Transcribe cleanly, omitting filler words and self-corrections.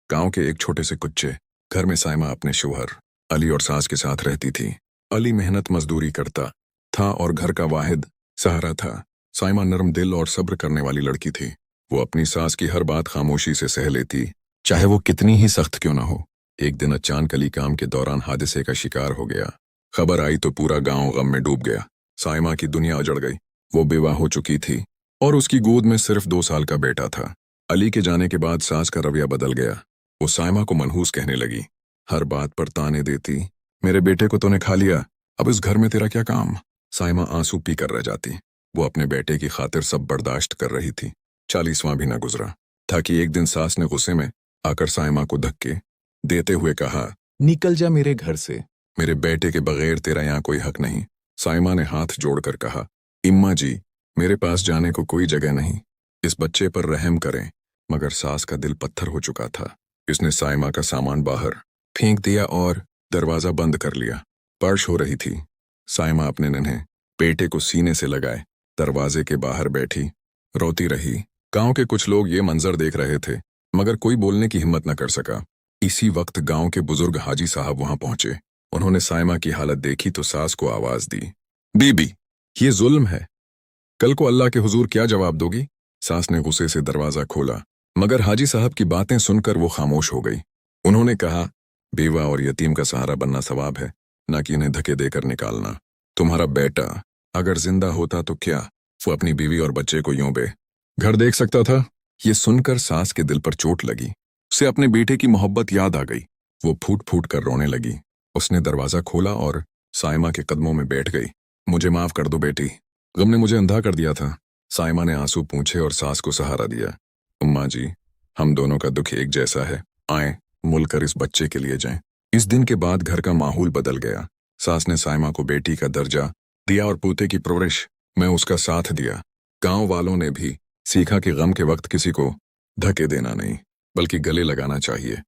गांव के एक छोटे से कुच्चे घर में साइमा अपने शौहर अली और सास के साथ रहती थी। अली मेहनत मजदूरी करता था और घर का वाहिद सहारा था। साइमा नरम दिल और सब्र करने वाली लड़की थी। वो अपनी सास की हर बात खामोशी से सह लेती, चाहे वो कितनी ही सख्त क्यों ना हो। एक दिन अचानक अली काम के दौरान हादसे का शिकार हो गया। खबर आई तो पूरा गांव गम में डूब गया। साइमा की दुनिया उजड़ गई। वो बेवा हो चुकी थी और उसकी गोद में सिर्फ 2 साल का बेटा था। अली के जाने के बाद सास का रवैया बदल गया। वो साइमा को मनहूस कहने लगी, हर बात पर ताने देती, मेरे बेटे को तूने खा लिया, अब इस घर में तेरा क्या काम। साइमा आंसू पी कर रह जाती। वो अपने बेटे की खातिर सब बर्दाश्त कर रही थी। 40वां भी न गुजरा था कि एक दिन सास ने गुस्से में आकर साइमा को धक्के देते हुए कहा, निकल जा मेरे घर से, मेरे बेटे के बगैर तेरा यहाँ कोई हक नहीं। साइमा ने हाथ जोड़कर कहा, इम्मा जी, मेरे पास जाने को कोई जगह नहीं, इस बच्चे पर रहम करें। मगर सास का दिल पत्थर हो चुका था। इसने साइमा का सामान बाहर फेंक दिया और दरवाजा बंद कर लिया। बारिश हो रही थी। साइमा अपने नन्हे बेटे को सीने से लगाए दरवाजे के बाहर बैठी रोती रही। गांव के कुछ लोग ये मंजर देख रहे थे, मगर कोई बोलने की हिम्मत न कर सका। इसी वक्त गांव के बुजुर्ग हाजी साहब वहां पहुंचे। उन्होंने साइमा की हालत देखी तो सास को आवाज दी, बीबी, ये जुल्म है, कल को अल्लाह के हुजूर क्या जवाब दोगी। सास ने गुस्से से दरवाजा खोला, मगर हाजी साहब की बातें सुनकर वो खामोश हो गई। उन्होंने कहा, बेवा और यतीम का सहारा बनना सवाब है, न कि इन्हें धक्के देकर निकालना। तुम्हारा बेटा अगर जिंदा होता तो क्या वो अपनी बीवी और बच्चे को यूं घर देख सकता था। ये सुनकर सास के दिल पर चोट लगी। उसे अपने बेटे की मोहब्बत याद आ गई। वो फूट फूट कर रोने लगी। उसने दरवाजा खोला और साइमा के कदमों में बैठ गई। मुझे माफ कर दो बेटी, गम ने मुझे अंधा कर दिया था। साइमा ने आंसू पूंछे और सास को सहारा दिया। उम्मा जी, हम दोनों का दुख एक जैसा है, आए मिलकर इस बच्चे के लिए जाएं। इस दिन के बाद घर का माहौल बदल गया। सास ने साइमा को बेटी का दर्जा दिया और पोते की परवरिश में उसका साथ दिया। गांव वालों ने भी सीखा कि गम के वक्त किसी को धक्के देना नहीं, बल्कि गले लगाना चाहिए।